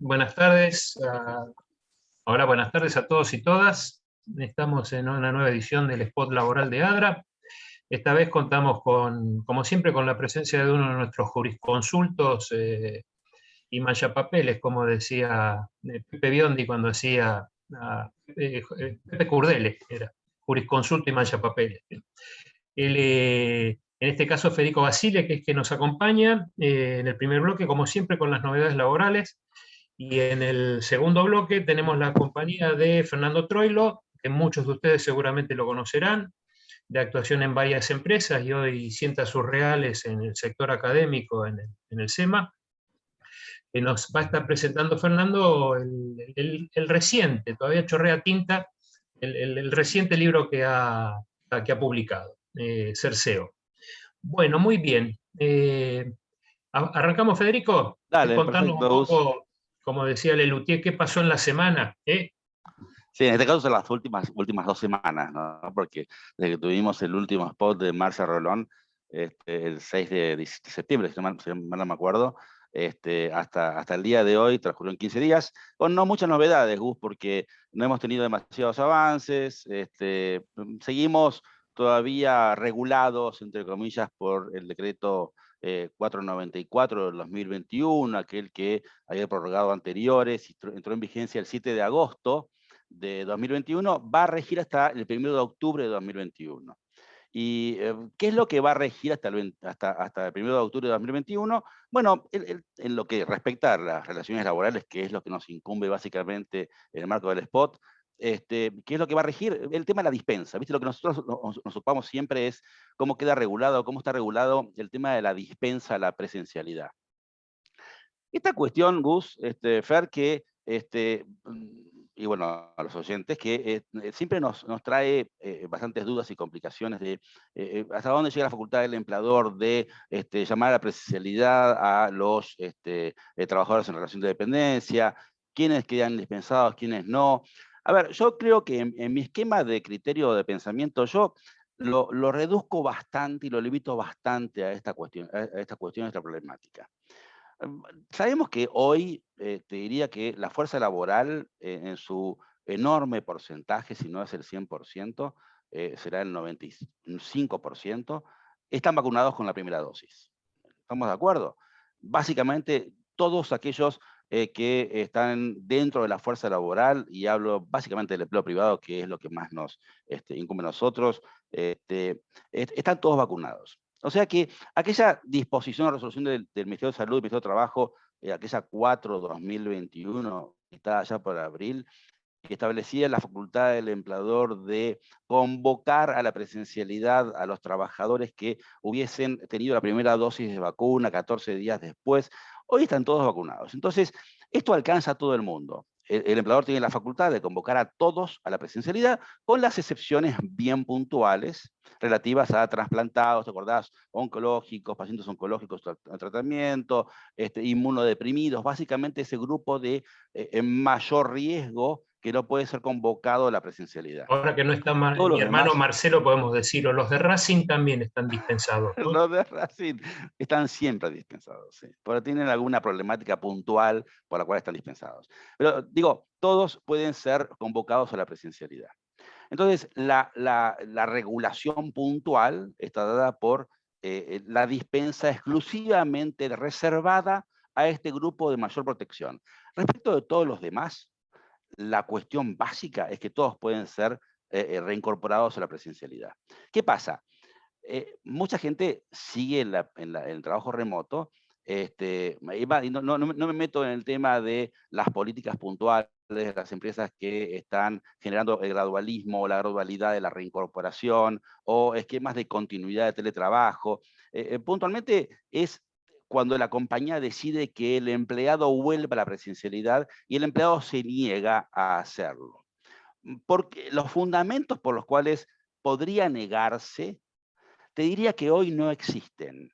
Buenas tardes. Ahora buenas tardes a todos y todas. Estamos en una nueva edición del Spot Laboral de ADRA. Esta vez contamos con, como siempre, con la presencia de uno de nuestros jurisconsultos y manchapapeles, como decía Pepe Biondi cuando hacía Pepe Curdele, era jurisconsulto y manchapapeles. En este caso, Federico Basile, que es que nos acompaña en el primer bloque, como siempre, con las novedades laborales. Y en el segundo bloque tenemos la compañía de Fernando Troilo, que muchos de ustedes seguramente lo conocerán, de actuación en varias empresas y hoy sienta sus reales en el sector académico, en el SEMA. Que nos va a estar presentando Fernando el reciente, todavía chorrea tinta, el reciente libro que ha publicado, Cerceo. Bueno, muy bien. ¿Arrancamos, Federico? ¿Querés Dale, contarnos un perfecto, Gus. poco, como decía Lelutier, qué pasó en la semana? Sí, en este caso son las últimas 2 semanas, ¿no? Porque desde que tuvimos el último spot de Marcia Rolón, el 6 de septiembre, si mal no me acuerdo, hasta el día de hoy, transcurrieron 15 días, con no muchas novedades, Gus, porque no hemos tenido demasiados avances, seguimos todavía regulados, entre comillas, por el decreto 494 del 2021, aquel que había prorrogado anteriores, y entró en vigencia el 7 de agosto de 2021, va a regir hasta el 1 de octubre de 2021. ¿Y qué es lo que va a regir hasta el 1 de octubre de 2021? Bueno, en lo que respecta a las relaciones laborales, que es lo que nos incumbe básicamente en el marco del spot, ¿qué es lo que va a regir? El tema de la dispensa. ¿Viste? Lo que nosotros nos ocupamos siempre es cómo queda regulado, cómo está regulado el tema de la dispensa a la presencialidad. Esta cuestión, Gus, Fer, que y bueno, a los oyentes, que siempre nos trae bastantes dudas y complicaciones de hasta dónde llega la facultad del empleador de llamar a la presencialidad a los trabajadores en relación de dependencia, quiénes quedan dispensados, quiénes no. A ver, yo creo que en mi esquema de criterio de pensamiento, yo lo reduzco bastante y lo limito bastante a esta cuestión, a esta problemática. Sabemos que hoy, te diría que la fuerza laboral, en su enorme porcentaje, si no es el 100%, será el 95%, están vacunados con la primera dosis. ¿Estamos de acuerdo? Básicamente, todos aquellos que están dentro de la fuerza laboral, y hablo básicamente del empleo privado, que es lo que más nos incumbe a nosotros, están todos vacunados. O sea que aquella disposición o resolución del Ministerio de Salud, del Ministerio de Trabajo, aquella 4/2021, que está allá por abril, que establecía la facultad del empleador de convocar a la presencialidad a los trabajadores que hubiesen tenido la primera dosis de vacuna 14 días después. Hoy están todos vacunados. Entonces, esto alcanza a todo el mundo. El empleador tiene la facultad de convocar a todos a la presencialidad, con las excepciones bien puntuales relativas a trasplantados, ¿te acordás? Oncológicos, pacientes oncológicos en tratamiento, inmunodeprimidos, básicamente ese grupo de mayor riesgo que no puede ser convocado a la presencialidad. Ahora que no está Todos mi los hermano demás, Marcelo, podemos decirlo, los de Racing también están dispensados, ¿no? los de Racing, están siempre dispensados, sí, pero tienen alguna problemática puntual por la cual están dispensados. Pero digo, todos pueden ser convocados a la presencialidad. Entonces, la regulación puntual está dada por la dispensa exclusivamente reservada a este grupo de mayor protección. Respecto de todos los demás, la cuestión básica es que todos pueden ser reincorporados a la presencialidad. ¿Qué pasa? Mucha gente sigue en el trabajo remoto, y no me meto en el tema de las políticas puntuales de las empresas que están generando el gradualismo o la gradualidad de la reincorporación, o esquemas de continuidad de teletrabajo. Puntualmente es cuando la compañía decide que el empleado vuelva a la presencialidad y el empleado se niega a hacerlo. Porque los fundamentos por los cuales podría negarse, te diría que hoy no existen.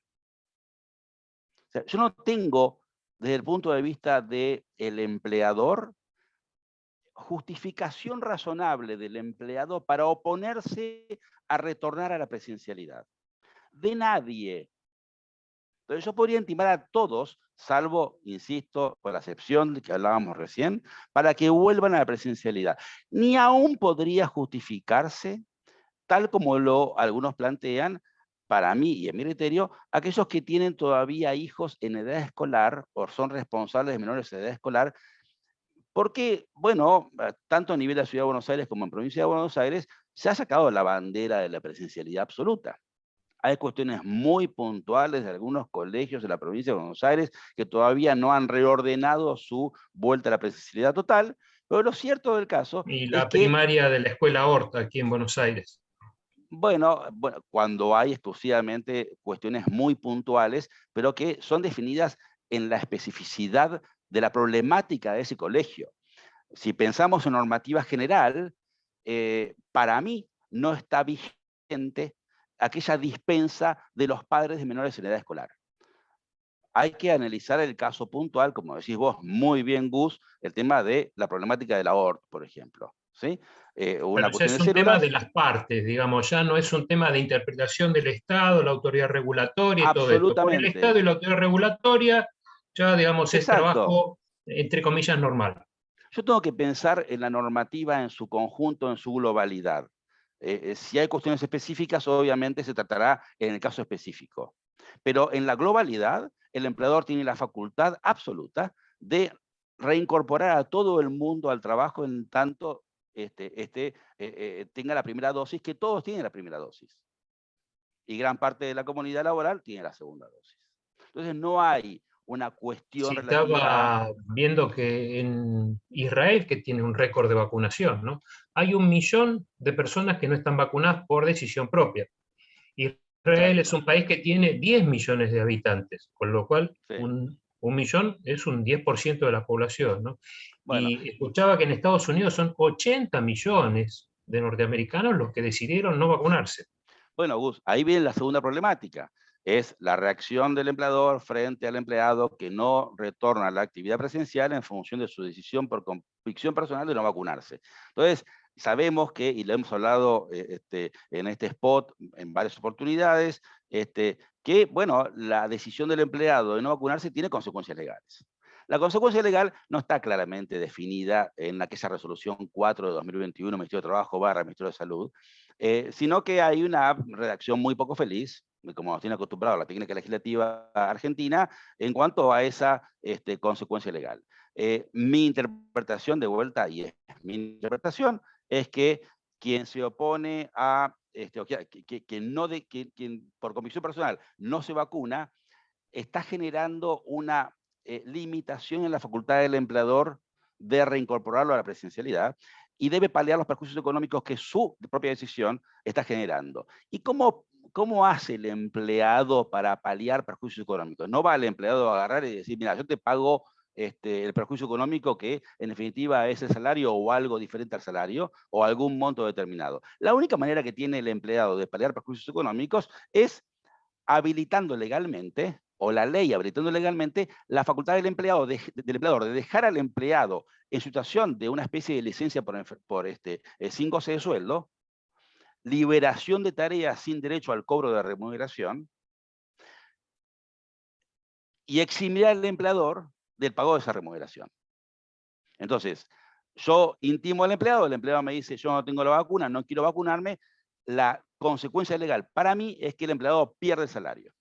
O sea, yo no tengo, desde el punto de vista del empleador, justificación razonable del empleado para oponerse a retornar a la presencialidad. De nadie. Entonces yo podría intimar a todos salvo, insisto, por la excepción de que hablábamos recién, para que vuelvan a la presencialidad. Ni aún podría justificarse, tal como algunos plantean, para mí y en mi criterio, aquellos que tienen todavía hijos en edad escolar o son responsables de menores de edad escolar, porque, bueno, tanto a nivel de la Ciudad de Buenos Aires como en provincia de Buenos Aires, se ha sacado la bandera de la presencialidad absoluta. Hay cuestiones muy puntuales de algunos colegios de la provincia de Buenos Aires que todavía no han reordenado su vuelta a la presencialidad total, pero lo cierto del caso Y es la que, primaria de la Escuela Horta, aquí en Buenos Aires. bueno, cuando hay exclusivamente cuestiones muy puntuales, pero que son definidas en la especificidad de la problemática de ese colegio. Si pensamos en normativa general, para mí no está vigente aquella dispensa de los padres de menores en edad escolar. Hay que analizar el caso puntual, como decís vos muy bien, Gus, el tema de la problemática del aborto, por ejemplo. ¿Sí? Pero Una ya cuestión es de un tema de células, las partes, digamos, ya no es un tema de interpretación del Estado, la autoridad regulatoria y todo esto. Por el Estado absolutamente. y la autoridad regulatoria, ya, digamos, es Exacto. trabajo, entre comillas, normal. Yo tengo que pensar en la normativa en su conjunto, en su globalidad. Si hay cuestiones específicas, obviamente se tratará en el caso específico. Pero en la globalidad, el empleador tiene la facultad absoluta de reincorporar a todo el mundo al trabajo en tanto tenga la primera dosis, que todos tienen la primera dosis. Y gran parte de la comunidad laboral tiene la segunda dosis. Entonces no hay una cuestión Sí, relativa a... estaba viendo que en Israel, que tiene un récord de vacunación, ¿no? Hay 1 millón de personas que no están vacunadas por decisión propia. Israel es Exacto. un país que tiene 10 millones de habitantes, con lo cual Sí. un millón es un 10% de la población, ¿no? Bueno, Y escuchaba que en Estados Unidos son 80 millones de norteamericanos los que decidieron no vacunarse. Bueno, Gus, ahí viene la segunda problemática. Es la reacción del empleador frente al empleado que no retorna a la actividad presencial en función de su decisión por convicción personal de no vacunarse. Entonces, sabemos que, y lo hemos hablado en este spot en varias oportunidades, que, bueno, la decisión del empleado de no vacunarse tiene consecuencias legales. La consecuencia legal no está claramente definida en aquella resolución 4 de 2021, Ministerio de Trabajo / Ministerio de Salud, sino que hay una redacción muy poco feliz, como nos tiene acostumbrado la técnica legislativa argentina, en cuanto a esa consecuencia legal. Mi interpretación de vuelta, y es mi interpretación, es que quien se opone a, quien por convicción personal no se vacuna, está generando una limitación en la facultad del empleador de reincorporarlo a la presencialidad y debe paliar los perjuicios económicos que su propia decisión está generando. ¿Y cómo hace el empleado para paliar perjuicios económicos? No va el empleado a agarrar y decir, mira, yo te pago el perjuicio económico que en definitiva es el salario o algo diferente al salario o algún monto determinado. La única manera que tiene el empleado de paliar perjuicios económicos es habilitando legalmente, o la ley habilitando legalmente, la facultad del empleador de dejar al empleado en situación de una especie de licencia por 5 goce de sueldo, liberación de tareas sin derecho al cobro de remuneración, y eximir al empleador del pago de esa remuneración. Entonces, yo intimo al empleado me dice, yo no tengo la vacuna, no quiero vacunarme, la consecuencia legal para mí es que el empleado pierde el salario.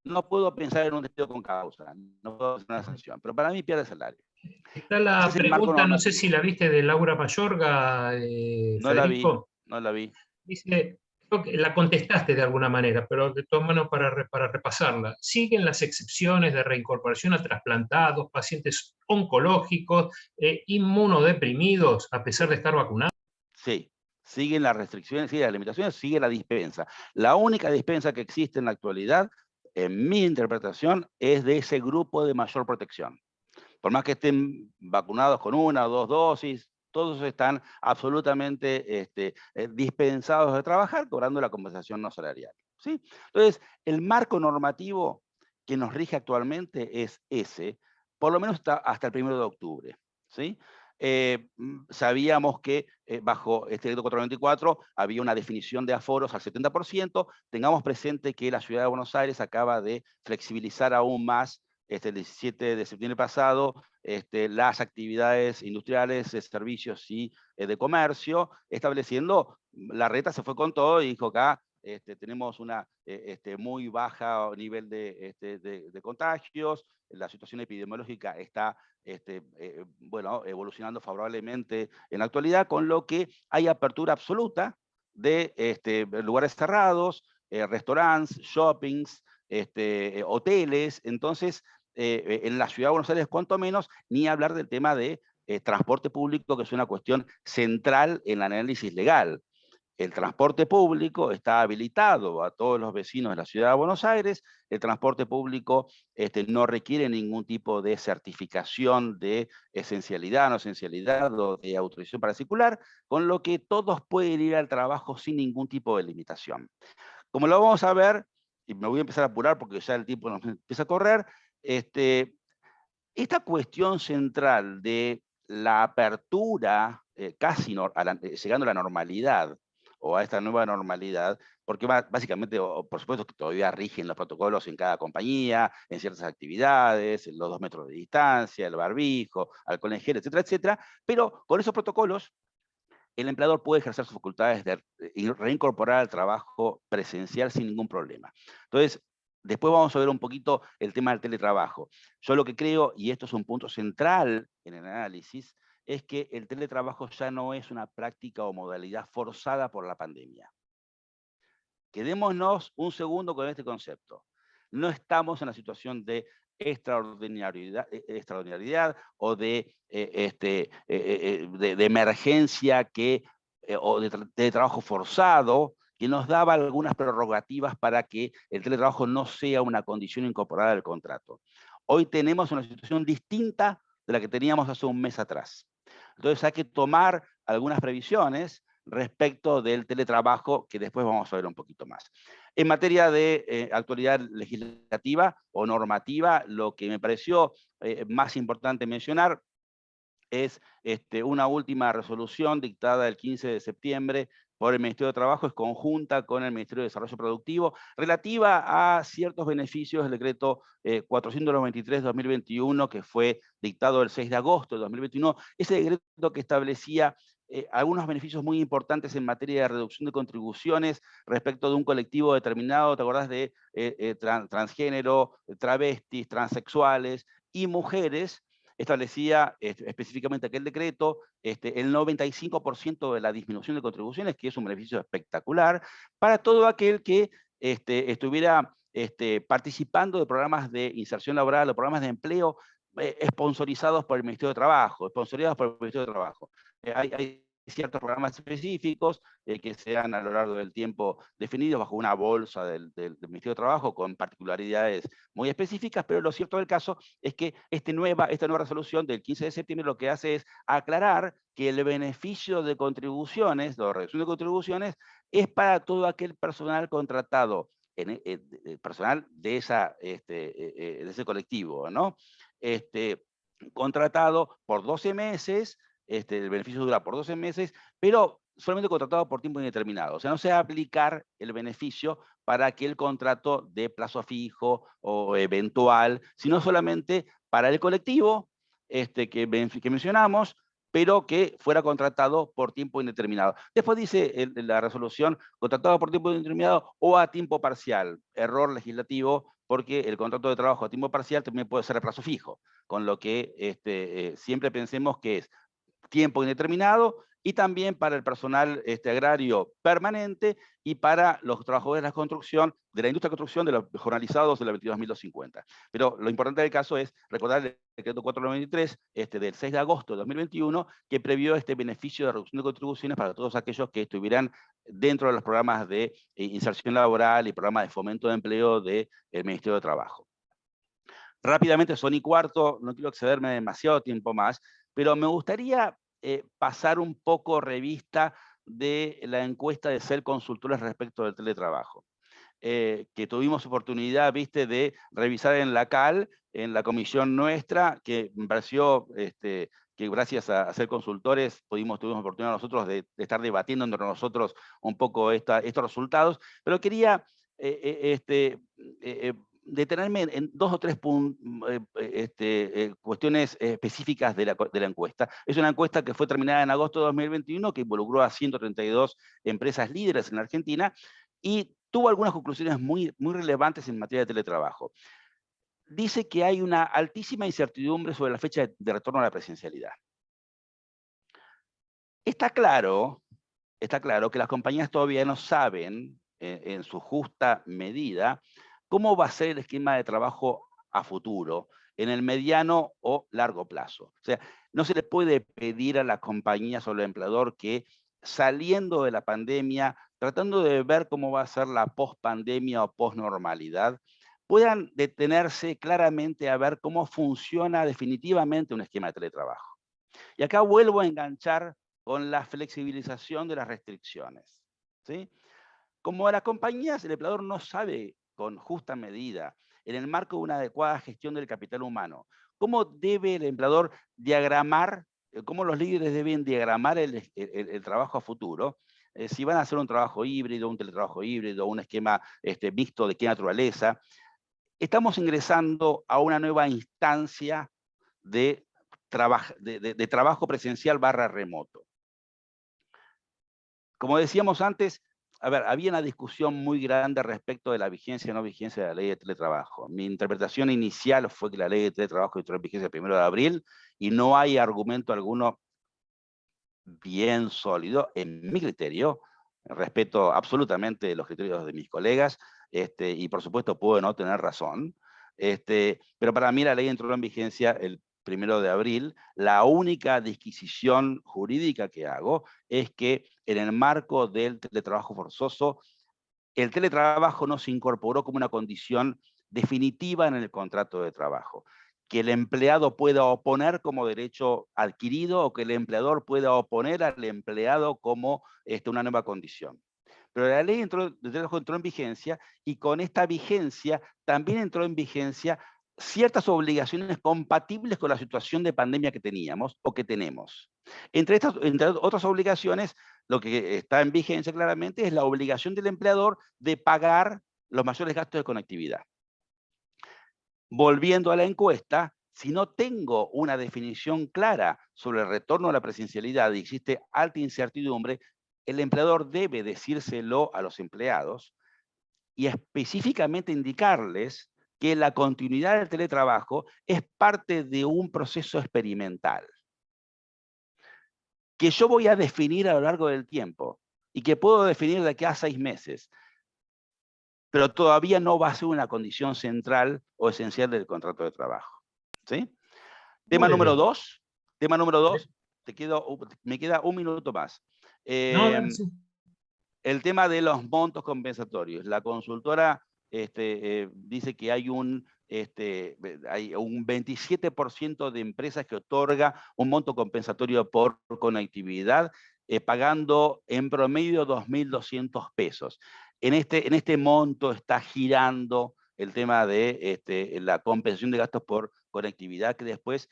No puedo pensar en un despido con causa, no puedo hacer una sanción, pero para mí pierde el salario. Está Ese la es el marco pregunta, no sé si normativo. la viste, de Laura Mayorga, No la vi, Federico. no la vi. Dice, creo que la contestaste de alguna manera, pero de todas maneras para repasarla. ¿Siguen las excepciones de reincorporación a trasplantados, pacientes oncológicos, inmunodeprimidos, a pesar de estar vacunados? Sí, siguen las restricciones, siguen las limitaciones, sigue la dispensa. La única dispensa que existe en la actualidad, en mi interpretación, es de ese grupo de mayor protección. Por más que estén vacunados con 1 o 2 dosis, todos están absolutamente dispensados de trabajar, cobrando la compensación no salarial. ¿Sí? Entonces, el marco normativo que nos rige actualmente es ese, por lo menos hasta el 1 de octubre. ¿Sí? Sabíamos que bajo este decreto 494 había una definición de aforos al 70%. Tengamos presente que la Ciudad de Buenos Aires acaba de flexibilizar aún más el 17 de septiembre pasado las actividades industriales, de servicios y de comercio, estableciendo, la reta se fue con todo y dijo acá tenemos una muy baja nivel de contagios, la situación epidemiológica está bueno, evolucionando favorablemente en la actualidad, con lo que hay apertura absoluta de lugares cerrados, restaurantes, shoppings, hoteles. Entonces, en la Ciudad de Buenos Aires, cuanto menos, ni hablar del tema de transporte público, que es una cuestión central en el análisis legal. El transporte público está habilitado a todos los vecinos de la Ciudad de Buenos Aires. El transporte público no requiere ningún tipo de certificación de esencialidad, no esencialidad o de autorización para circular, con lo que todos pueden ir al trabajo sin ningún tipo de limitación. Como lo vamos a ver, y me voy a empezar a apurar porque ya el tiempo nos empieza a correr, esta cuestión central de la apertura, casi llegando a la normalidad, o a esta nueva normalidad, porque básicamente, por supuesto, que todavía rigen los protocolos en cada compañía, en ciertas actividades, los 2 metros de distancia, el barbijo, alcohol en gel, etcétera, etcétera, pero con esos protocolos, el empleador puede ejercer sus facultades de reincorporar al trabajo presencial sin ningún problema. Entonces, después vamos a ver un poquito el tema del teletrabajo. Yo lo que creo, y esto es un punto central en el análisis, es que el teletrabajo ya no es una práctica o modalidad forzada por la pandemia. Quedémonos un segundo con este concepto. No estamos en la situación de extraordinariedad o de emergencia o de trabajo forzado, que nos daba algunas prerrogativas para que el teletrabajo no sea una condición incorporada al contrato. Hoy tenemos una situación distinta de la que teníamos hace un mes atrás. Entonces hay que tomar algunas previsiones respecto del teletrabajo, que después vamos a ver un poquito más. En materia de actualidad legislativa o normativa, lo que me pareció más importante mencionar es una última resolución dictada el 15 de septiembre por el Ministerio de Trabajo, es conjunta con el Ministerio de Desarrollo Productivo, relativa a ciertos beneficios del decreto 493-2021, que fue dictado el 6 de agosto de 2021, ese decreto que establecía algunos beneficios muy importantes en materia de reducción de contribuciones respecto de un colectivo determinado, ¿te acordás de transgénero, travestis, transexuales y mujeres? Establecía específicamente aquel decreto el 95% de la disminución de contribuciones, que es un beneficio espectacular, para todo aquel que estuviera participando de programas de inserción laboral o programas de empleo sponsorizados por el Ministerio de Trabajo, hay ciertos programas específicos que se dan a lo largo del tiempo definidos bajo una bolsa del Ministerio de Trabajo con particularidades muy específicas, pero lo cierto del caso es que esta nueva resolución del 15 de septiembre lo que hace es aclarar que el beneficio de contribuciones, de reducción de contribuciones, es para todo aquel personal contratado, personal de ese colectivo, ¿no? Contratado por 12 meses, el beneficio dura por 12 meses, pero solamente contratado por tiempo indeterminado. O sea, no se va a aplicar el beneficio para aquel contrato de plazo fijo o eventual, sino solamente para el colectivo que mencionamos, pero que fuera contratado por tiempo indeterminado. Después dice la resolución, contratado por tiempo indeterminado o a tiempo parcial. Error legislativo, porque el contrato de trabajo a tiempo parcial también puede ser a plazo fijo, con lo que siempre pensemos que es tiempo indeterminado, y también para el personal agrario permanente y para los trabajadores de la construcción, de la industria de construcción, de los jornalizados de la 22.250. Pero lo importante del caso es recordar el decreto 493 del 6 de agosto de 2021, que previó este beneficio de reducción de contribuciones para todos aquellos que estuvieran dentro de los programas de inserción laboral y programas de fomento de empleo del Ministerio de Trabajo. Rápidamente, son y cuarto, no quiero excederme demasiado tiempo más, pero me gustaría pasar un poco revista de la encuesta de CEL Consultores respecto del teletrabajo. que tuvimos oportunidad, viste, de revisar en la CAL, en la comisión nuestra, que me pareció que gracias a ser consultores tuvimos oportunidad nosotros de estar debatiendo entre nosotros un poco estos resultados, pero quería detenerme en 2 o 3 cuestiones específicas de la encuesta. Es una encuesta que fue terminada en agosto de 2021, que involucró a 132 empresas líderes en la Argentina, y tuvo algunas conclusiones muy relevantes en materia de teletrabajo. Dice que hay una altísima incertidumbre sobre la fecha de retorno a la presencialidad. Está claro que las compañías todavía no saben, en su justa medida, cómo va a ser el esquema de trabajo a futuro, en el mediano o largo plazo. O sea, no se le puede pedir a las compañías o al empleador que, saliendo de la pandemia, tratando de ver cómo va a ser la post-pandemia o post-normalidad, puedan detenerse claramente a ver cómo funciona definitivamente un esquema de teletrabajo. Y acá vuelvo a enganchar con la flexibilización de las restricciones, ¿sí? Como a las compañías, el empleador no sabe con justa medida, en el marco de una adecuada gestión del capital humano, cómo debe el empleador diagramar, cómo los líderes deben diagramar el trabajo a futuro, si van a hacer un trabajo híbrido, un teletrabajo híbrido, un esquema mixto de qué naturaleza. Estamos ingresando a una nueva instancia de trabajo presencial / remoto. Como decíamos antes, había una discusión muy grande respecto de la vigencia o no vigencia de la ley de teletrabajo. Mi interpretación inicial fue que la ley de teletrabajo entró en vigencia el 1 de abril y no hay argumento alguno bien sólido, en mi criterio. Respeto absolutamente los criterios de mis colegas, y por supuesto puedo no tener razón, pero para mí la ley entró en vigencia el 1 de abril. La única disquisición jurídica que hago es que en el marco del teletrabajo forzoso, el teletrabajo no se incorporó como una condición definitiva en el contrato de trabajo, que el empleado pueda oponer como derecho adquirido o que el empleador pueda oponer al empleado como una nueva condición. Pero la ley de trabajo entró en vigencia, y con esta vigencia también entró en vigencia ciertas obligaciones compatibles con la situación de pandemia que teníamos o que tenemos. Entre otras obligaciones, lo que está en vigencia claramente es la obligación del empleador de pagar los mayores gastos de conectividad. Volviendo a la encuesta, si no tengo una definición clara sobre el retorno a la presencialidad y existe alta incertidumbre, el empleador debe decírselo a los empleados y específicamente indicarles que la continuidad del teletrabajo es parte de un proceso experimental, que yo voy a definir a lo largo del tiempo y que puedo definir de aquí a 6 meses, pero todavía no va a ser una condición central o esencial del contrato de trabajo. ¿Sí? Tema número 2, me queda un minuto más. No, sí. El tema de los montos compensatorios. La consultora dice que hay un 27% de empresas que otorga un monto compensatorio por conectividad, pagando en promedio 2.200 pesos. En este monto está girando el tema de la compensación de gastos por conectividad, que después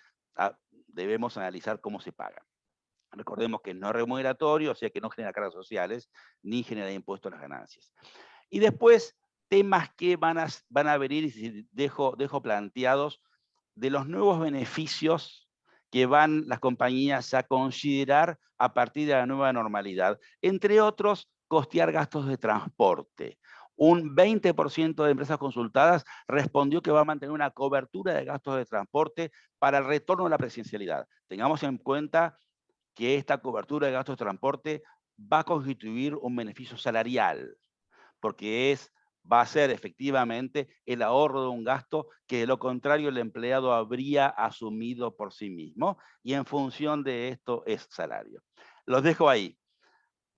debemos analizar cómo se paga. Recordemos que no es remuneratorio, o sea que no genera cargas sociales, ni genera impuestos a las ganancias. Y después, temas que van a venir, y dejo planteados, de los nuevos beneficios que van las compañías a considerar a partir de la nueva normalidad. Entre otros, costear gastos de transporte. Un 20% de empresas consultadas respondió que va a mantener una cobertura de gastos de transporte para el retorno a la presencialidad. Tengamos en cuenta que esta cobertura de gastos de transporte va a constituir un beneficio salarial, porque va a ser efectivamente el ahorro de un gasto que de lo contrario el empleado habría asumido por sí mismo, y en función de esto es salario. Los dejo ahí.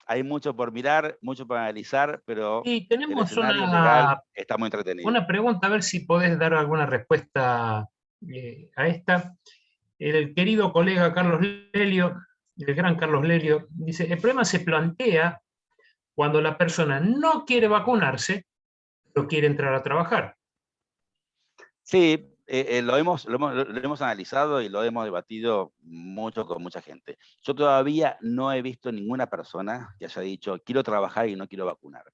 Hay mucho por mirar, mucho por analizar, pero Y el tenemos escenario legal está muy entretenido. una pregunta, a ver si podés dar alguna respuesta a esta. El querido colega Carlos Lelio, el gran Carlos Lelio, dice: el problema se plantea cuando la persona no quiere vacunarse, pero quiere entrar a trabajar. Sí, lo hemos analizado y lo hemos debatido mucho con mucha gente. Yo todavía no he visto ninguna persona que haya dicho, quiero trabajar y no quiero vacunarme.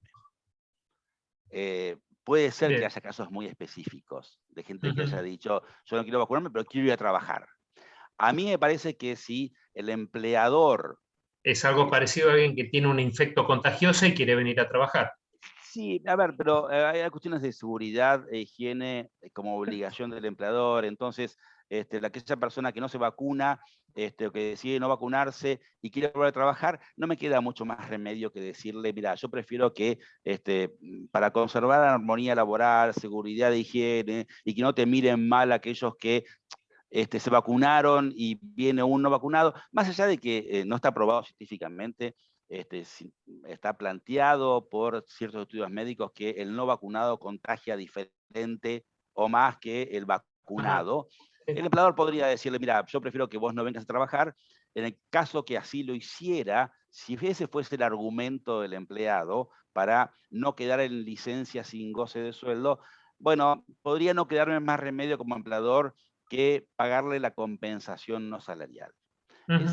Puede ser que Bien. haya casos muy específicos de gente que Ujú. haya dicho, yo no quiero vacunarme, pero quiero ir a trabajar. A mí me parece que si el empleador... Es algo es- parecido a alguien que tiene un infecto contagioso y quiere venir a trabajar. sí, a ver, pero hay cuestiones de seguridad e higiene como obligación del empleador. Entonces, aquella persona que no se vacuna, o que decide no vacunarse y quiere volver a trabajar, no me queda mucho más remedio que decirle, mira, yo prefiero que para conservar la armonía laboral, seguridad de higiene y que no te miren mal aquellos que se vacunaron y viene un no vacunado, más allá de que no está probado científicamente, está planteado por ciertos estudios médicos que el no vacunado contagia diferente o más que el Ajá. vacunado. El empleador podría decirle, mira, yo prefiero que vos no vengas a trabajar. En el caso que así lo hiciera, si ese fuese el argumento del empleado para no quedar en licencia sin goce de sueldo, bueno, podría no quedarme más remedio como empleador que pagarle la compensación no salarial. Ujú.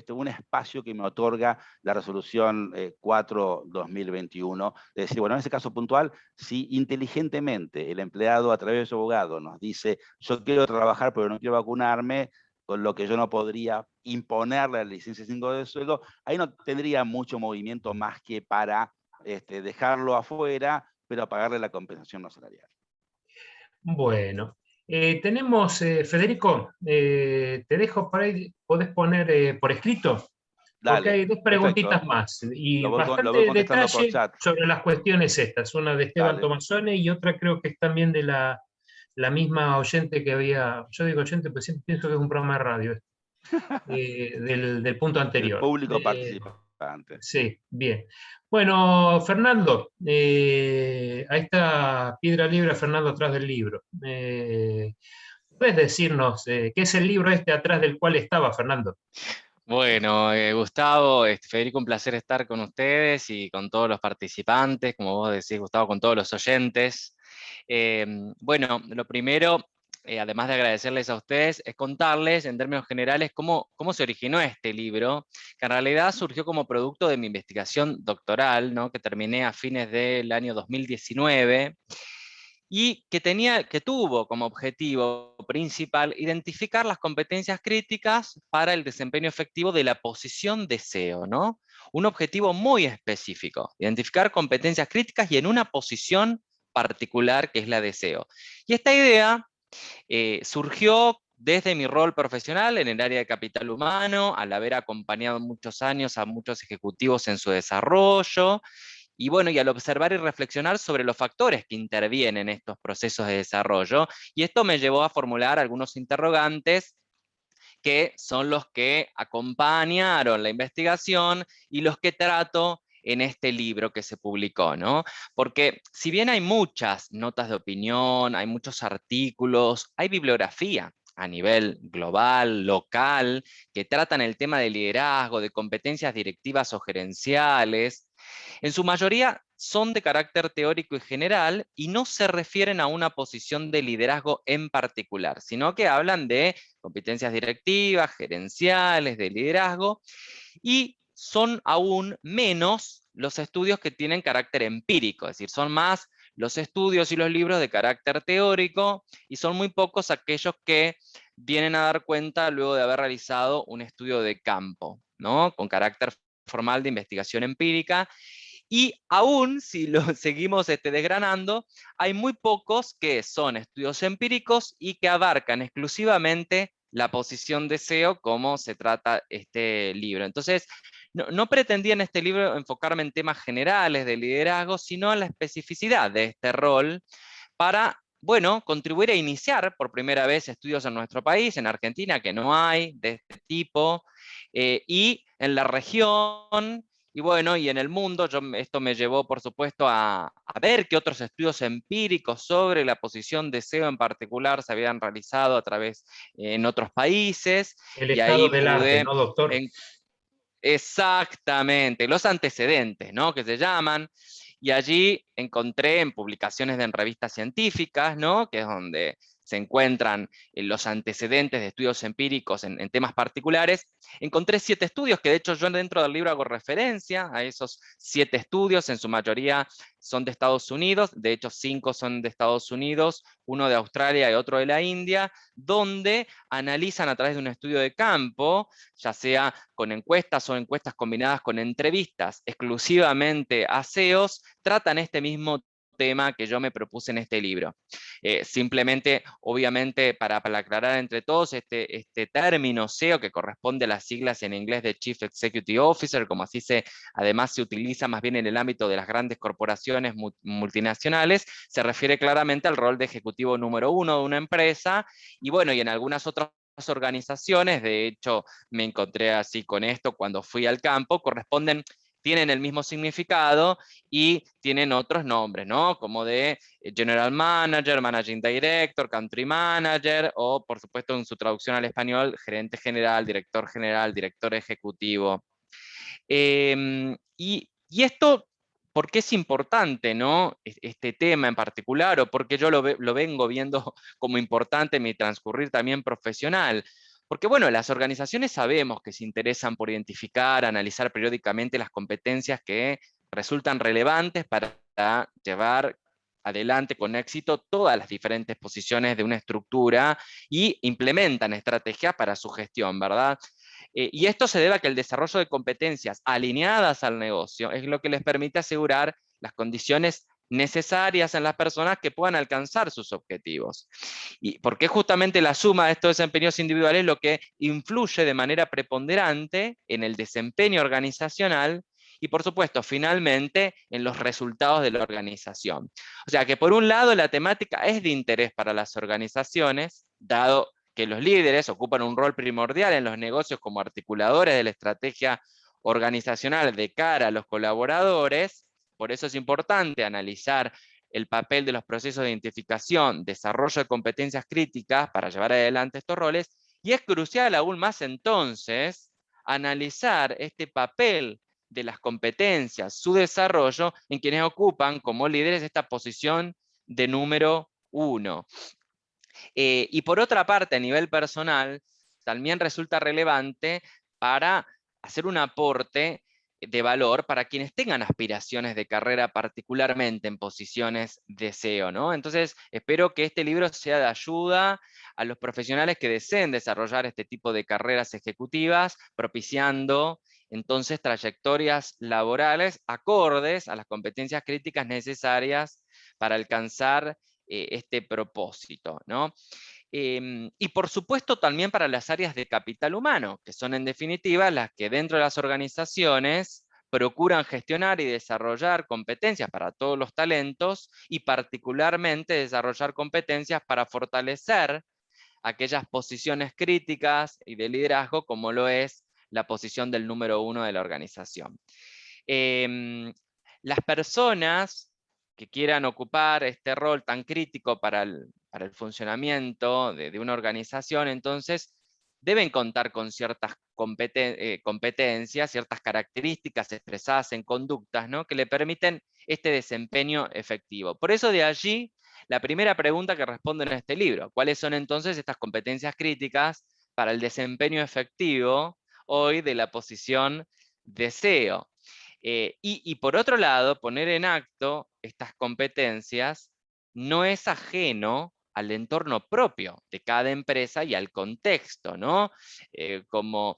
Un espacio que me otorga la resolución 4/2021, de decir, bueno, en ese caso puntual, si inteligentemente el empleado a través de su abogado nos dice, yo quiero trabajar pero no quiero vacunarme, con lo que yo no podría imponerle la licencia 5 de sueldo, ahí no tendría mucho movimiento más que para dejarlo afuera, pero pagarle la compensación no salarial. Bueno, tenemos, Federico, te dejo para ahí, podés poner por escrito, porque Dale, hay dos preguntitas perfecto. más y Lo voy bastante contestando por detalle chat. sobre las cuestiones estas. Una de Esteban Dale. Tomazone y otra creo que es también de la misma oyente que había, yo digo oyente, pues siempre pienso que es un programa de radio, del punto Del anterior. público participante. Sí, bien. Bueno, Fernando, ahí está Piedra Libre, Fernando, atrás del libro. ¿Puedes decirnos qué es el libro este atrás del cual estaba, Fernando? Bueno, Gustavo, Federico, un placer estar con ustedes y con todos los participantes, como vos decís, Gustavo, con todos los oyentes. Eh, bueno, lo primero, además de agradecerles a ustedes, es contarles en términos generales cómo se originó este libro, que en realidad surgió como producto de mi investigación doctoral, ¿no? Que terminé a fines del año 2019 y que tuvo como objetivo principal identificar las competencias críticas para el desempeño efectivo de la posición de SEO, ¿no? Un objetivo muy específico, identificar competencias críticas y en una posición particular que es la de SEO. Y esta idea surgió desde mi rol profesional en el área de capital humano, al haber acompañado muchos años a muchos ejecutivos en su desarrollo, y bueno, y al observar y reflexionar sobre los factores que intervienen en estos procesos de desarrollo, y esto me llevó a formular algunos interrogantes que son los que acompañaron la investigación y los que trato en este libro que se publicó, ¿no? Porque si bien hay muchas notas de opinión, hay muchos artículos, hay bibliografía a nivel global, local, que tratan el tema de liderazgo, de competencias directivas o gerenciales, en su mayoría son de carácter teórico y general y no se refieren a una posición de liderazgo en particular, sino que hablan de competencias directivas, gerenciales, de liderazgo, y son aún menos los estudios que tienen carácter empírico, es decir, son más los estudios y los libros de carácter teórico y son muy pocos aquellos que vienen a dar cuenta luego de haber realizado un estudio de campo, ¿no? Con carácter formal de investigación empírica. Y aún si lo seguimos desgranando, hay muy pocos que son estudios empíricos y que abarcan exclusivamente la posición de SEO como se trata este libro. Entonces, no pretendía en este libro enfocarme en temas generales de liderazgo, sino en la especificidad de este rol para, bueno, contribuir a iniciar por primera vez estudios en nuestro país, en Argentina, que no hay de este tipo, y en la región, y bueno, y en el mundo. Esto me llevó, por supuesto, a ver qué otros estudios empíricos sobre la posición de SEO en particular se habían realizado a través en otros países, El y estado ahí del arte, pude, ¿no, doctor? en, exactamente, los antecedentes, ¿no? Que se llaman. Y allí encontré en publicaciones en revistas científicas, ¿no? Que es donde se encuentran los antecedentes de estudios empíricos en temas particulares, encontré 7 estudios, que de hecho yo dentro del libro hago referencia a esos 7 estudios, en su mayoría son de Estados Unidos, de hecho 5 son de Estados Unidos, uno de Australia y otro de la India, donde analizan a través de un estudio de campo, ya sea con encuestas o encuestas combinadas con entrevistas exclusivamente a CEOs, tratan este mismo tema que yo me propuse en este libro. Simplemente, obviamente, para aclarar entre todos, este término SEO, que corresponde a las siglas en inglés de Chief Executive Officer, como así además se utiliza más bien en el ámbito de las grandes corporaciones multinacionales, se refiere claramente al rol de ejecutivo número 1 de una empresa, y bueno, y en algunas otras organizaciones, de hecho me encontré así con esto cuando fui al campo, tienen el mismo significado y tienen otros nombres, ¿no? Como de General Manager, Managing Director, Country Manager, o por supuesto en su traducción al español, gerente general, director ejecutivo. Y esto, ¿por qué es importante, ¿no? Este tema en particular, o porque yo lo vengo viendo como importante en mi transcurrir también profesional? Porque bueno, las organizaciones sabemos que se interesan por identificar, analizar periódicamente las competencias que resultan relevantes para llevar adelante con éxito todas las diferentes posiciones de una estructura y implementan estrategias para su gestión, ¿verdad? Y esto se debe a que el desarrollo de competencias alineadas al negocio es lo que les permite asegurar las condiciones necesarias en las personas que puedan alcanzar sus objetivos. Y porque justamente la suma de estos desempeños individuales lo que influye de manera preponderante en el desempeño organizacional y, por supuesto, finalmente, en los resultados de la organización. O sea que, por un lado, la temática es de interés para las organizaciones, dado que los líderes ocupan un rol primordial en los negocios como articuladores de la estrategia organizacional de cara a los colaboradores. Por eso es importante analizar el papel de los procesos de identificación, desarrollo de competencias críticas para llevar adelante estos roles, y es crucial aún más entonces analizar este papel de las competencias, su desarrollo en quienes ocupan como líderes esta posición de número 1. Y por otra parte, a nivel personal, también resulta relevante para hacer un aporte de valor para quienes tengan aspiraciones de carrera, particularmente en posiciones de SEO, ¿no? Entonces, espero que este libro sea de ayuda a los profesionales que deseen desarrollar este tipo de carreras ejecutivas, propiciando entonces trayectorias laborales acordes a las competencias críticas necesarias para alcanzar este propósito, ¿no? Y por supuesto también para las áreas de capital humano, que son en definitiva las que dentro de las organizaciones procuran gestionar y desarrollar competencias para todos los talentos y particularmente desarrollar competencias para fortalecer aquellas posiciones críticas y de liderazgo como lo es la posición del número 1 de la organización. Las personas que quieran ocupar este rol tan crítico para el funcionamiento de una organización, entonces deben contar con ciertas competencias, ciertas características expresadas en conductas, ¿no? Que le permiten este desempeño efectivo. Por eso de allí la primera pregunta que respondo en este libro: ¿cuáles son entonces estas competencias críticas para el desempeño efectivo hoy de la posición de SEO? Y por otro lado, poner en acto estas competencias no es ajeno al entorno propio de cada empresa y al contexto, ¿no? Como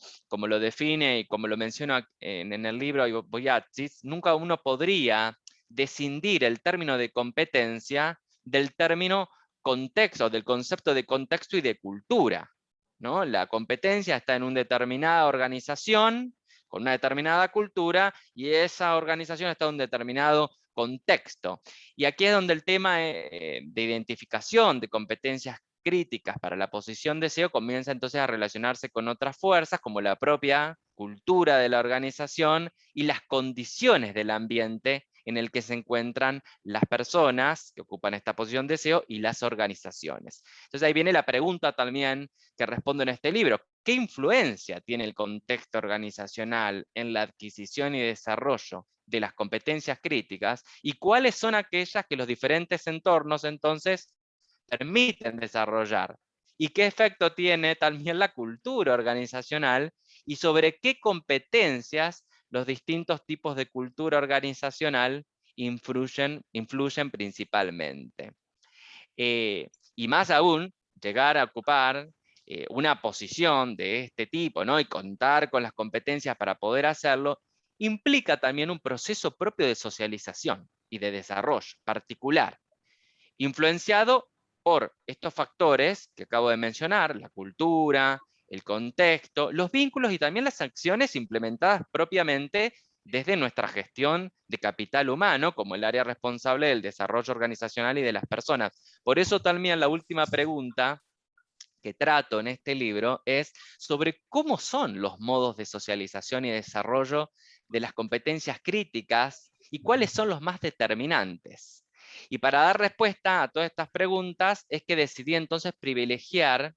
lo define y como lo menciono en el libro Boyatzis, nunca uno podría descindir el término de competencia del término contexto, del concepto de contexto y de cultura, ¿no? La competencia está en una determinada organización, con una determinada cultura, y esa organización está en un determinado contexto. Y aquí es donde el tema de identificación de competencias críticas para la posición de SEO comienza entonces a relacionarse con otras fuerzas, como la propia cultura de la organización y las condiciones del ambiente en el que se encuentran las personas que ocupan esta posición de SEO y las organizaciones. Entonces ahí viene la pregunta también que respondo en este libro: ¿qué influencia tiene el contexto organizacional en la adquisición y desarrollo de las competencias críticas y cuáles son aquellas que los diferentes entornos entonces permiten desarrollar. Y qué efecto tiene también la cultura organizacional y sobre qué competencias los distintos tipos de cultura organizacional influyen principalmente. Y más aún, llegar a ocupar una posición de este tipo, ¿no? Y contar con las competencias para poder hacerlo, implica también un proceso propio de socialización y de desarrollo particular, influenciado por estos factores que acabo de mencionar: la cultura, el contexto, los vínculos y también las acciones implementadas propiamente desde nuestra gestión de capital humano, como el área responsable del desarrollo organizacional y de las personas. Por eso también la última pregunta que trato en este libro es sobre cómo son los modos de socialización y desarrollo de las competencias críticas y cuáles son los más determinantes. Y para dar respuesta a todas estas preguntas es que decidí entonces privilegiar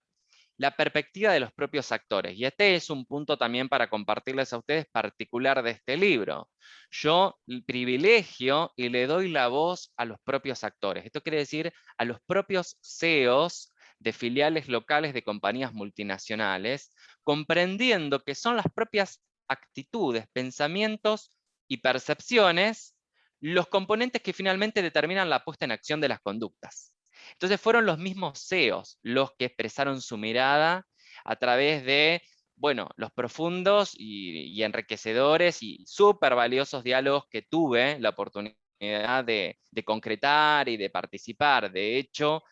la perspectiva de los propios actores. Y este es un punto también para compartirles a ustedes particular de este libro. Yo privilegio y le doy la voz a los propios actores. Esto quiere decir a los propios CEOs de filiales locales de compañías multinacionales, comprendiendo que son las propias actitudes, pensamientos y percepciones los componentes que finalmente determinan la puesta en acción de las conductas. Entonces fueron los mismos CEOs los que expresaron su mirada a través de, bueno, los profundos y enriquecedores y súper valiosos diálogos que tuve la oportunidad de concretar y de participar. De hecho,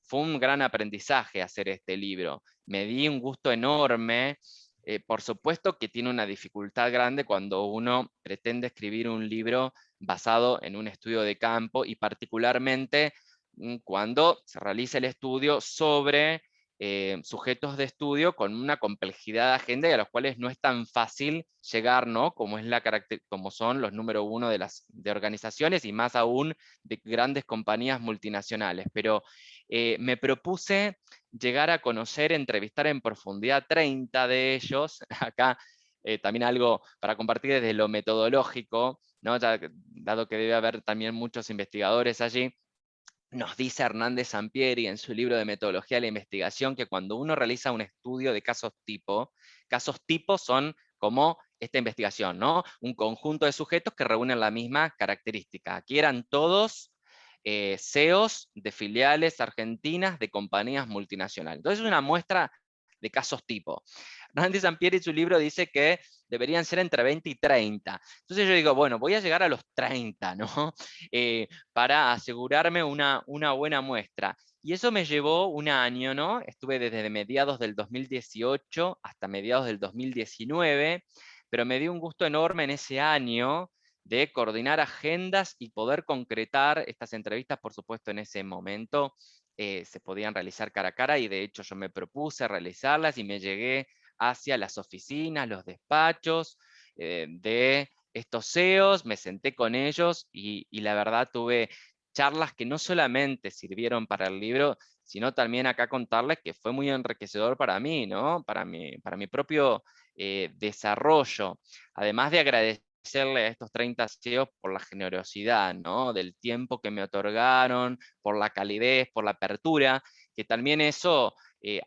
fue un gran aprendizaje hacer este libro. Me di un gusto enorme. Por supuesto que tiene una dificultad grande cuando uno pretende escribir un libro basado en un estudio de campo y particularmente cuando se realiza el estudio sobre sujetos de estudio con una complejidad de agenda y a los cuales no es tan fácil llegar, ¿no? Como son los número uno de organizaciones y más aún de grandes compañías multinacionales. Pero me propuse llegar a conocer, entrevistar en profundidad 30 de ellos. Acá también algo para compartir desde lo metodológico, ¿no? Dado que debe haber también muchos investigadores allí. Nos dice Hernández Sampieri en su libro de Metodología de la Investigación que cuando uno realiza un estudio de casos tipo son como esta investigación, ¿no? Un conjunto de sujetos que reúnen la misma característica. Aquí eran todos CEOs de filiales argentinas de compañías multinacionales. Entonces es una muestra de casos tipo. Hernández Sampieri en su libro dice que deberían ser entre 20 y 30. Entonces yo digo, bueno, voy a llegar a los 30, ¿no? Para asegurarme una buena muestra. Y eso me llevó un año, ¿no? Estuve desde mediados del 2018 hasta mediados del 2019, pero me dio un gusto enorme en ese año de coordinar agendas y poder concretar estas entrevistas. Por supuesto, en ese momento se podían realizar cara a cara y de hecho yo me propuse realizarlas y me llegué hacia las oficinas, los despachos de estos CEOs, me senté con ellos y la verdad tuve charlas que no solamente sirvieron para el libro, sino también acá contarles que fue muy enriquecedor para mí, ¿no? Para mi propio desarrollo. Además de agradecerle a estos 30 CEOs por la generosidad, ¿no? Del tiempo que me otorgaron, por la calidez, por la apertura, que también eso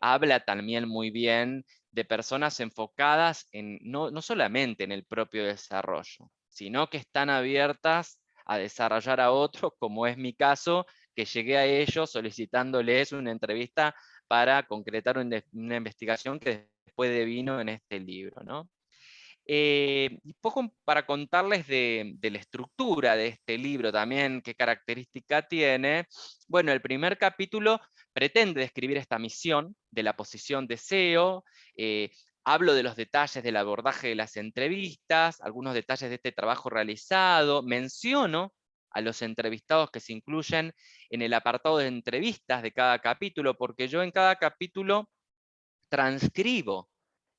habla también muy bien de personas enfocadas no solamente en el propio desarrollo, sino que están abiertas a desarrollar a otros, como es mi caso, que llegué a ellos solicitándoles una entrevista para concretar una investigación que después devino en este libro, ¿no? Un poco para contarles de la estructura de este libro también, qué característica tiene. Bueno, el primer capítulo pretende describir esta misión de la posición de SEO. Hablo de los detalles del abordaje de las entrevistas, algunos detalles de este trabajo realizado. Menciono a los entrevistados que se incluyen en el apartado de entrevistas de cada capítulo, porque yo en cada capítulo transcribo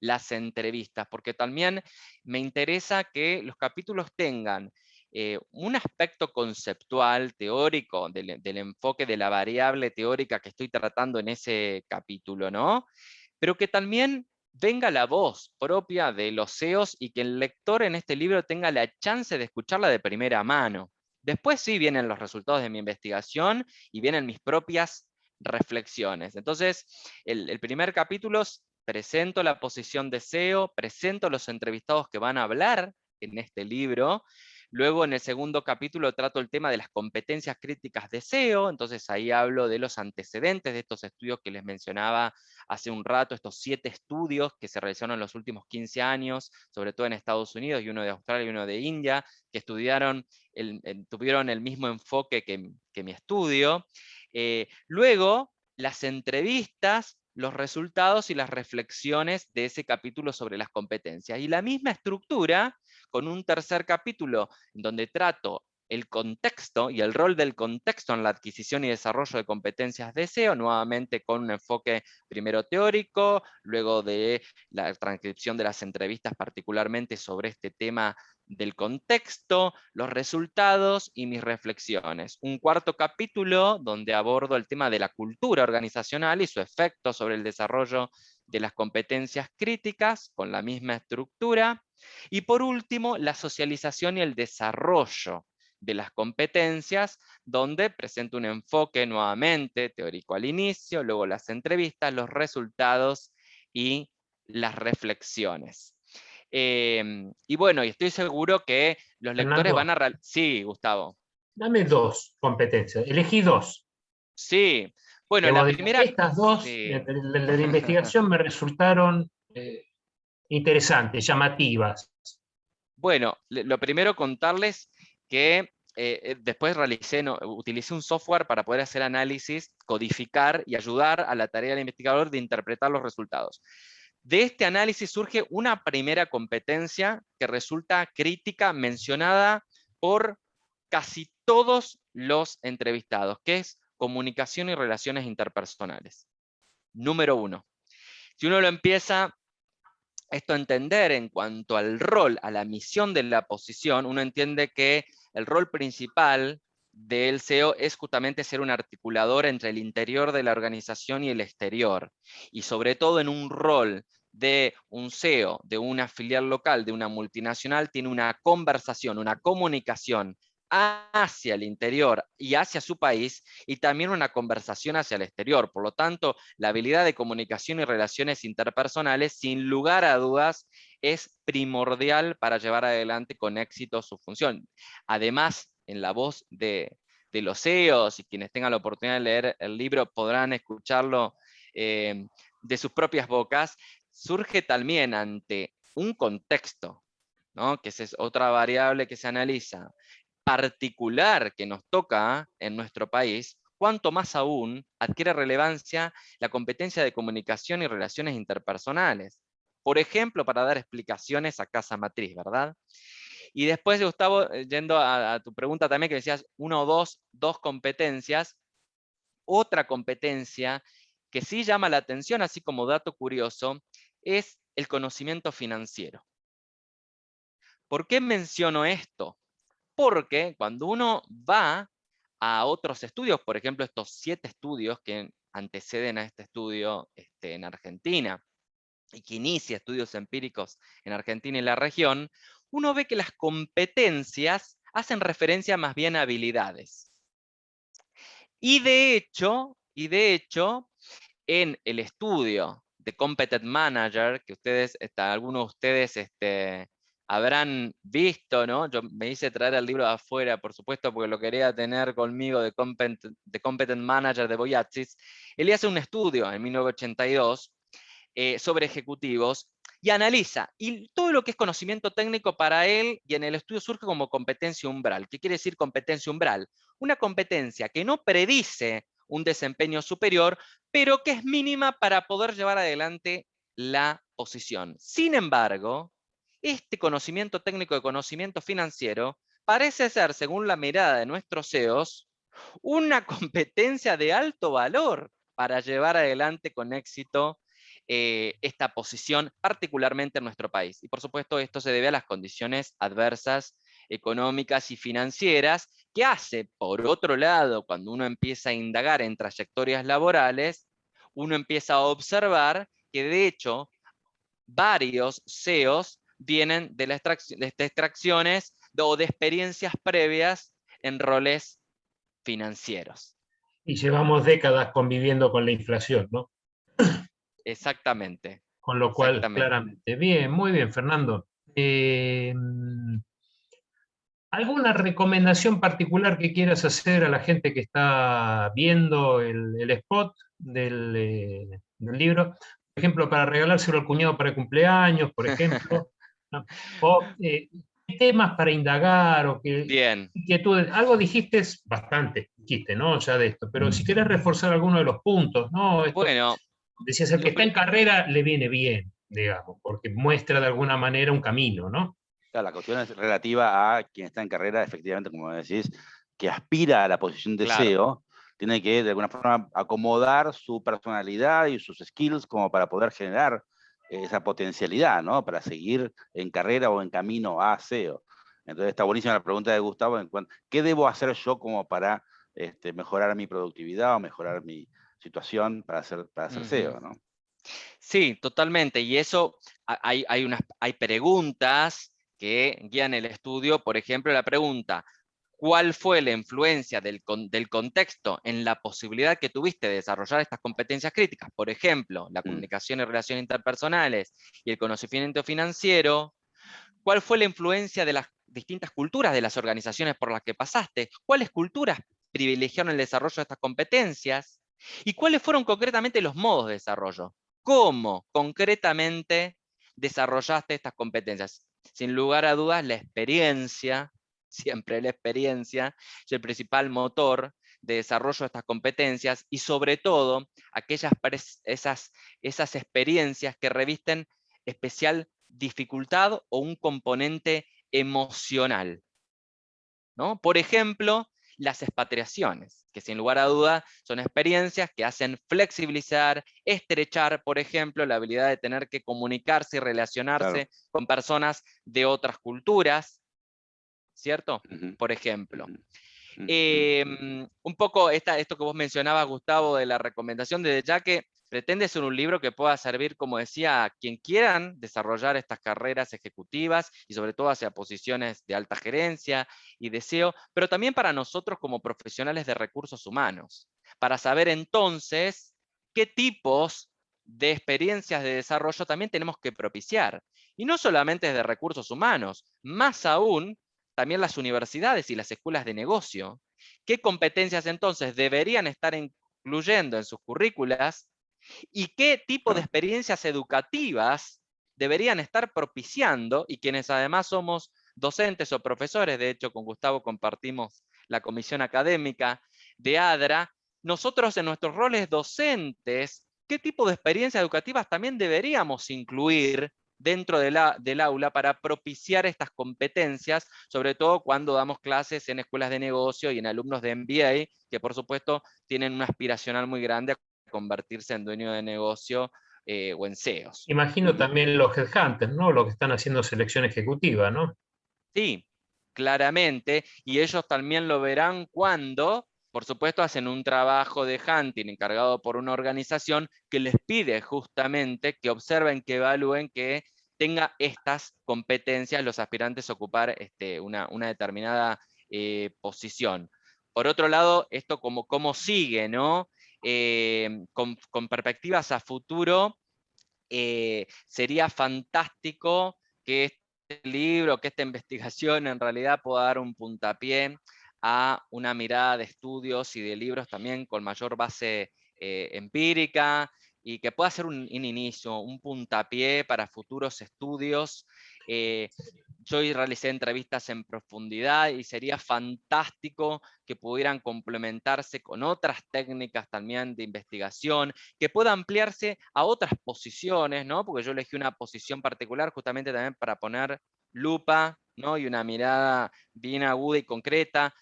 las entrevistas, porque también me interesa que los capítulos tengan un aspecto conceptual, teórico, del enfoque de la variable teórica que estoy tratando en ese capítulo, ¿no? Pero que también venga la voz propia de los SEOs y que el lector en este libro tenga la chance de escucharla de primera mano. Después sí vienen los resultados de mi investigación y vienen mis propias reflexiones. Entonces, el primer capítulo presento la posición de SEO, presento los entrevistados que van a hablar en este libro. Luego en el segundo capítulo trato el tema de las competencias críticas de SEO, entonces ahí hablo de los antecedentes de estos estudios que les mencionaba hace un rato, estos 7 estudios que se realizaron en los últimos 15 años, sobre todo en Estados Unidos, y uno de Australia y uno de India, que estudiaron, tuvieron el mismo enfoque que mi estudio. Luego, las entrevistas, los resultados y las reflexiones de ese capítulo sobre las competencias. Y la misma estructura, con un tercer capítulo donde trato el contexto y el rol del contexto en la adquisición y desarrollo de competencias de SEO, nuevamente con un enfoque primero teórico, luego de la transcripción de las entrevistas particularmente sobre este tema del contexto, los resultados y mis reflexiones. Un cuarto capítulo donde abordo el tema de la cultura organizacional y su efecto sobre el desarrollo de las competencias críticas con la misma estructura. Y por último, la socialización y el desarrollo de las competencias, donde presento un enfoque nuevamente teórico al inicio, luego las entrevistas, los resultados y las reflexiones. Y bueno, y estoy seguro que los lectores van Fernando, a... Sí, Gustavo. dame dos competencias, elegí dos. Sí, bueno, Que la vos digas, primera... estas dos Sí. de la investigación me resultaron interesantes, llamativas. Bueno, lo primero contarles que después utilicé un software para poder hacer análisis, codificar y ayudar a la tarea del investigador de interpretar los resultados. De este análisis surge una primera competencia que resulta crítica mencionada por casi todos los entrevistados, que es comunicación y relaciones interpersonales. Número 1. Si uno lo empieza esto a entender en cuanto al rol, a la misión de la posición, uno entiende que el rol principal del SEO es justamente ser un articulador entre el interior de la organización y el exterior, y sobre todo en un rol de un SEO, de una filial local, de una multinacional, tiene una conversación, una comunicación hacia el interior y hacia su país, y también una conversación hacia el exterior. Por lo tanto, la habilidad de comunicación y relaciones interpersonales, sin lugar a dudas, es primordial para llevar adelante con éxito su función. Además, en la voz de los CEOs, y quienes tengan la oportunidad de leer el libro podrán escucharlo de sus propias bocas, surge también ante un contexto, ¿no? Que esa es otra variable que se analiza, particular que nos toca en nuestro país, cuanto más aún adquiere relevancia la competencia de comunicación y relaciones interpersonales. Por ejemplo, para dar explicaciones a casa matriz, ¿verdad? Y después, Gustavo, yendo a tu pregunta también, que decías uno o dos competencias, otra competencia que sí llama la atención, así como dato curioso, es el conocimiento financiero. ¿Por qué menciono esto? Porque cuando uno va a otros estudios, por ejemplo, estos 7 estudios que anteceden a este estudio en Argentina, y que inicia estudios empíricos en Argentina y la región, uno ve que las competencias hacen referencia más bien a habilidades. Y de hecho, en el estudio de Competent Manager, que ustedes, algunos de ustedes habrán visto, ¿no? Yo me hice traer el libro de afuera, por supuesto, porque lo quería tener conmigo de Competent Manager de Boyatzis. Él hace un estudio en 1982 sobre ejecutivos y analiza, y todo lo que es conocimiento técnico para él, y en el estudio surge como competencia umbral. ¿Qué quiere decir competencia umbral? Una competencia que no predice un desempeño superior, pero que es mínima para poder llevar adelante la posición. Sin embargo, este conocimiento técnico de conocimiento financiero parece ser, según la mirada de nuestros CEOs, una competencia de alto valor para llevar adelante con éxito esta posición, particularmente en nuestro país. Y por supuesto esto se debe a las condiciones adversas económicas y financieras que hace, por otro lado, cuando uno empieza a indagar en trayectorias laborales, uno empieza a observar que de hecho varios CEOs vienen de extracciones o de experiencias previas en roles financieros. Y llevamos décadas conviviendo con la inflación, ¿no? Exactamente. Con lo cual, Exactamente. claramente. Bien, muy bien, Fernando. ¿Alguna recomendación particular que quieras hacer a la gente que está viendo el spot del libro? Por ejemplo, para regalárselo al cuñado para el cumpleaños, por ejemplo, ¿no? O ¿qué temas para indagar o qué Bien. inquietudes. Algo dijiste, bastante, dijiste, ¿no? Ya de esto, pero si querés reforzar alguno de los puntos, ¿no? Esto, Bueno, decías, el que está en carrera le viene bien, digamos, porque muestra de alguna manera un camino, ¿no? Claro, la cuestión es relativa a quien está en carrera, efectivamente, como decís, que aspira a la posición de claro, CEO, tiene que de alguna forma acomodar su personalidad y sus skills como para poder generar esa potencialidad, ¿no? Para seguir en carrera o en camino a CEO. Entonces está buenísima la pregunta de Gustavo en cuanto, ¿qué debo hacer yo como para mejorar mi productividad o mejorar mi situación para ser CEO, ¿no? sí, totalmente. Y eso, hay preguntas que guían el estudio. Por ejemplo, la pregunta, ¿cuál fue la influencia del contexto en la posibilidad que tuviste de desarrollar estas competencias críticas? Por ejemplo, la comunicación y relaciones interpersonales y el conocimiento financiero. ¿Cuál fue la influencia de las distintas culturas de las organizaciones por las que pasaste? ¿Cuáles culturas privilegiaron el desarrollo de estas competencias? ¿Y cuáles fueron concretamente los modos de desarrollo? ¿Cómo concretamente desarrollaste estas competencias? Sin lugar a dudas, la experiencia, siempre la experiencia, es el principal motor de desarrollo de estas competencias, y sobre todo esas experiencias que revisten especial dificultad o un componente emocional, ¿no? Por ejemplo, las expatriaciones, que sin lugar a duda son experiencias que hacen flexibilizar, estrechar, por ejemplo, la habilidad de tener que comunicarse y relacionarse Claro. con personas de otras culturas, ¿cierto? Uh-huh. Por ejemplo. Uh-huh. Uh-huh. Un poco esto que vos mencionabas, Gustavo, de la recomendación, desde ya que pretende ser un libro que pueda servir, como decía, a quien quieran desarrollar estas carreras ejecutivas y sobre todo hacia posiciones de alta gerencia y deseo, pero también para nosotros como profesionales de recursos humanos, para saber entonces qué tipos de experiencias de desarrollo también tenemos que propiciar. Y no solamente desde recursos humanos, más aún también las universidades y las escuelas de negocio. ¿Qué competencias entonces deberían estar incluyendo en sus currículas? ¿Y qué tipo de experiencias educativas deberían estar propiciando? Y quienes además somos docentes o profesores, de hecho con Gustavo compartimos la comisión académica de ADRA, nosotros en nuestros roles docentes, ¿qué tipo de experiencias educativas también deberíamos incluir dentro del aula para propiciar estas competencias, sobre todo cuando damos clases en escuelas de negocio y en alumnos de MBA, que por supuesto tienen una aspiracional muy grande a convertirse en dueño de negocio o en CEOs? Imagino también los headhunters, ¿no? Los que están haciendo selección ejecutiva, ¿no? Sí, claramente, y ellos también lo verán cuando, por supuesto, hacen un trabajo de hunting encargado por una organización que les pide justamente que observen, que evalúen, que tenga estas competencias los aspirantes a ocupar una determinada posición. Por otro lado, esto como sigue, ¿no? Con perspectivas a futuro, sería fantástico que este libro, que esta investigación en realidad pueda dar un puntapié a una mirada de estudios y de libros también con mayor base empírica, y que pueda ser un inicio, un puntapié para futuros estudios. Yo realicé entrevistas en profundidad y sería fantástico que pudieran complementarse con otras técnicas también de investigación, que pueda ampliarse a otras posiciones, ¿no? Porque yo elegí una posición particular justamente también para poner lupa, ¿no? Y una mirada bien aguda y concreta,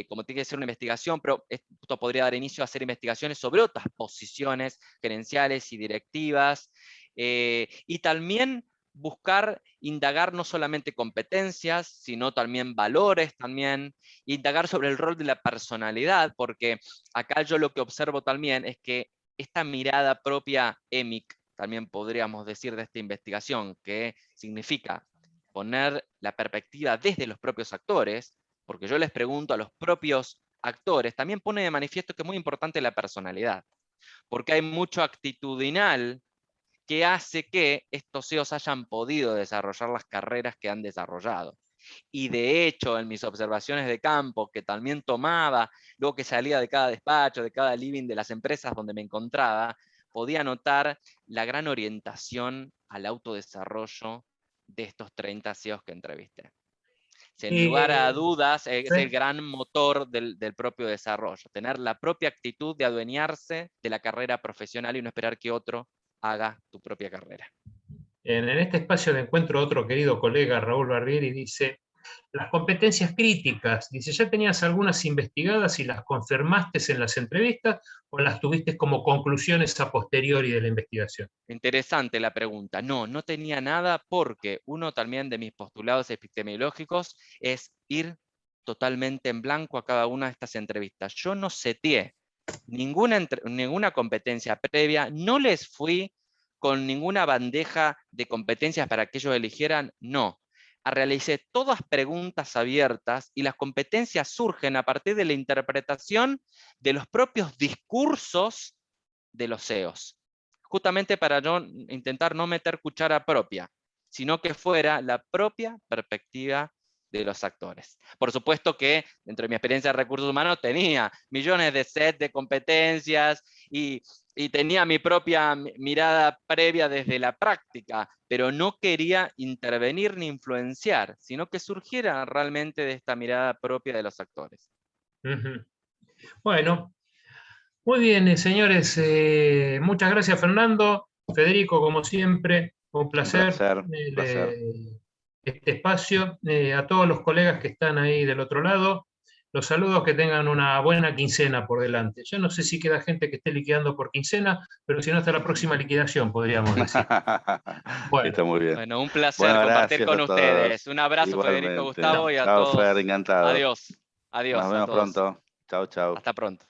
como tiene que ser una investigación, pero esto podría dar inicio a hacer investigaciones sobre otras posiciones gerenciales y directivas, y también buscar indagar no solamente competencias, sino también valores, también indagar sobre el rol de la personalidad, porque acá yo lo que observo también es que esta mirada propia EMIC, también podríamos decir de esta investigación, que significa poner la perspectiva desde los propios actores, porque yo les pregunto a los propios actores, también pone de manifiesto que es muy importante la personalidad, porque hay mucho actitudinal que hace que estos CEOs hayan podido desarrollar las carreras que han desarrollado. Y de hecho, en mis observaciones de campo, que también tomaba, luego que salía de cada despacho, de cada living de las empresas donde me encontraba, podía notar la gran orientación al autodesarrollo de estos 30 CEOs que entrevisté. Sin lugar a dudas, es el gran motor del propio desarrollo, tener la propia actitud de adueñarse de la carrera profesional y no esperar que otro haga tu propia carrera. En este espacio de encuentro, otro querido colega, Raúl Barbieri, dice: las competencias críticas, dice, ¿ya tenías algunas investigadas y las confirmaste en las entrevistas o las tuviste como conclusiones a posteriori de la investigación? Interesante la pregunta. No, no tenía nada, porque uno también de mis postulados epidemiológicos es ir totalmente en blanco a cada una de estas entrevistas. Yo no seteé ninguna competencia previa, no les fui con ninguna bandeja de competencias para que ellos eligieran, no. Realicé todas preguntas abiertas y las competencias surgen a partir de la interpretación de los propios discursos de los CEOs. Justamente para intentar no meter cuchara propia, sino que fuera la propia perspectiva de los actores. Por supuesto que dentro de mi experiencia de recursos humanos tenía millones de sets de competencias y tenía mi propia mirada previa desde la práctica, pero no quería intervenir ni influenciar, sino que surgiera realmente de esta mirada propia de los actores. Bueno, muy bien, señores. Muchas gracias, Fernando. Federico, como siempre, un placer. Un placer. Este espacio. A todos los colegas que están ahí del otro lado, los saludos, que tengan una buena quincena por delante. Yo no sé si queda gente que esté liquidando por quincena, pero si no, hasta la próxima liquidación, podríamos decir. Bueno. Está muy bien. Bueno, un placer compartir con ustedes. Un abrazo, igualmente. Federico, Gustavo, y a Chao, todos. Fer, encantado. Adiós. Adiós. Nos vemos pronto. Chao, chao. Hasta pronto.